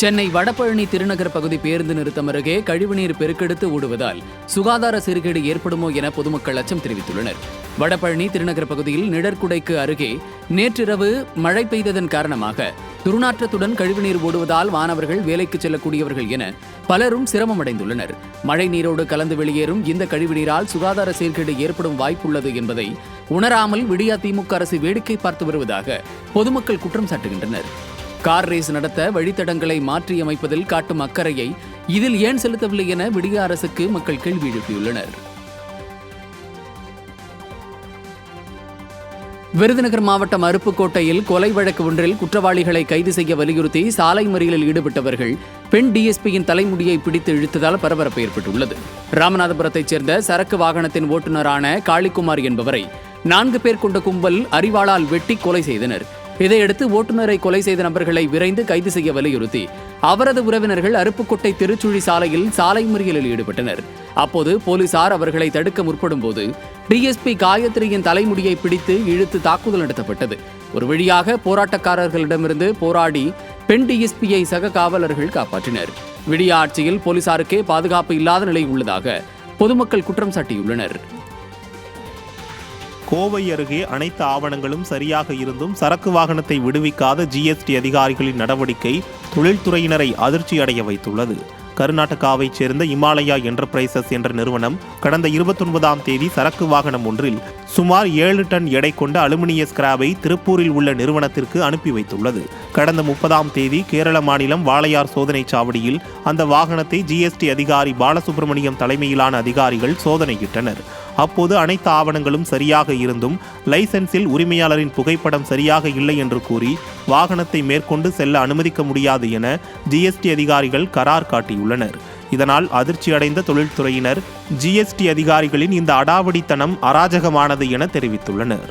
சென்னை வடபழனி திருநகர் பகுதி பேருந்து நிறுத்தம் அருகே கழிவுநீர் பெருக்கெடுத்து ஓடுவதால் சுகாதார சீர்கேடு ஏற்படுமோ என பொதுமக்கள் அச்சம் தெரிவித்துள்ளனர். வடபழனி திருநகர் பகுதியில் நிழற்குடைக்கு அருகே நேற்றிரவு மழை பெய்ததன் காரணமாக துர்நாற்றத்துடன் கழிவுநீர் ஓடுவதால் மாணவர்கள் வேலைக்கு செல்லக்கூடியவர்கள் என பலரும் சிரமம் அடைந்துள்ளனர். மழை நீரோடு கலந்து வெளியேறும் இந்த கழிவுநீரால் சுகாதார சீர்கேடு ஏற்படும் வாய்ப்புள்ளது என்பதை உணராமல் விடியா திமுக அரசு வேடிக்கை பார்த்து வருவதாக பொதுமக்கள் குற்றம் சாட்டுகின்றனர். கார் ரேஸ் நடத்த வழித்தடங்களை மாற்றியமைப்பதில் காட்டும் அக்கறையை இதில் ஏன் செலுத்தவில்லை என விடிய அரசுக்கு மக்கள் கேள்வி எழுப்பியுள்ளனர். விருதுநகர் மாவட்டம் அருப்புக்கோட்டையில் கொலை வழக்கு ஒன்றில் குற்றவாளிகளை கைது செய்ய வலியுறுத்தி சாலை மறியலில் ஈடுபட்டவர்கள் பெண் டிஎஸ்பியின் தலைமுடியை பிடித்து இழுத்ததால் பரபரப்பு ஏற்பட்டுள்ளது. ராமநாதபுரத்தைச் சேர்ந்த சரக்கு வாகனத்தின் ஓட்டுநரான காளிக்குமார் என்பவரை 4 பேர் கொண்ட கும்பல் அரிவாளால் வெட்டி கொலை செய்தனர். இதையடுத்து ஓட்டுநரை கொலை செய்த நபர்களை விரைந்து கைது செய்ய வலியுறுத்தி அவரது உறவினர்கள் அருப்புக்கோட்டை திருச்சுழி சாலையில் சாலை மறியலில் ஈடுபட்டனர். அப்போது போலீசார் அவர்களை தடுக்க முற்படும் போது டிஎஸ்பி காயத்ரியின் தலைமுடியை பிடித்து இழுத்து தாக்குதல் நடத்தப்பட்டது. ஒரு வழியாக போராட்டக்காரர்களிடமிருந்து போராடி பெண் டிஎஸ்பியை சக காவலர்கள் காப்பாற்றினர். விடிய ஆட்சியில் போலீசாருக்கே பாதுகாப்பு இல்லாத நிலை உள்ளதாக பொதுமக்கள் குற்றம் சாட்டியுள்ளனர். கோவை அருகே அனைத்து ஆவணங்களும் சரியாக இருந்தும் சரக்கு வாகனத்தை விடுவிக்காத ஜிஎஸ்டி அதிகாரிகளின் நடவடிக்கை தொழில்துறையினரை அதிர்ச்சி அடைய வைத்துள்ளது. கர்நாடகாவைச் சேர்ந்த இமாலயா என்டர்பிரைசஸ் என்ற நிறுவனம் கடந்த 29ஆம் தேதி சரக்கு வாகனம் ஒன்றில் சுமார் 7 டன் எடை கொண்ட அலுமினிய ஸ்கிராப்பை திருப்பூரில் உள்ள நிறுவனத்திற்கு அனுப்பி வைத்துள்ளது. கடந்த 30ஆம் தேதி கேரள மாநிலம் வாளையார் சோதனை சாவடியில் அந்த வாகனத்தை ஜிஎஸ்டி அதிகாரி பாலசுப்ரமணியம் தலைமையிலான அதிகாரிகள் சோதனையிட்டனர். அப்போது அனைத்து ஆவணங்களும் சரியாக இருந்தும் லைசென்ஸில் உரிமையாளரின் புகைப்படம் சரியாக இல்லை என்று கூறி வாகனத்தை மேற்கொண்டு செல்ல அனுமதிக்க முடியாது என ஜிஎஸ்டி அதிகாரிகள் கரார் காட்டியுள்ளனர். இதனால் அதிர்ச்சியடைந்த தொழில்துறையினர் ஜிஎஸ்டி அதிகாரிகளின் இந்த அடாவடித்தனம் அராஜகமானது என தெரிவித்துள்ளனர்.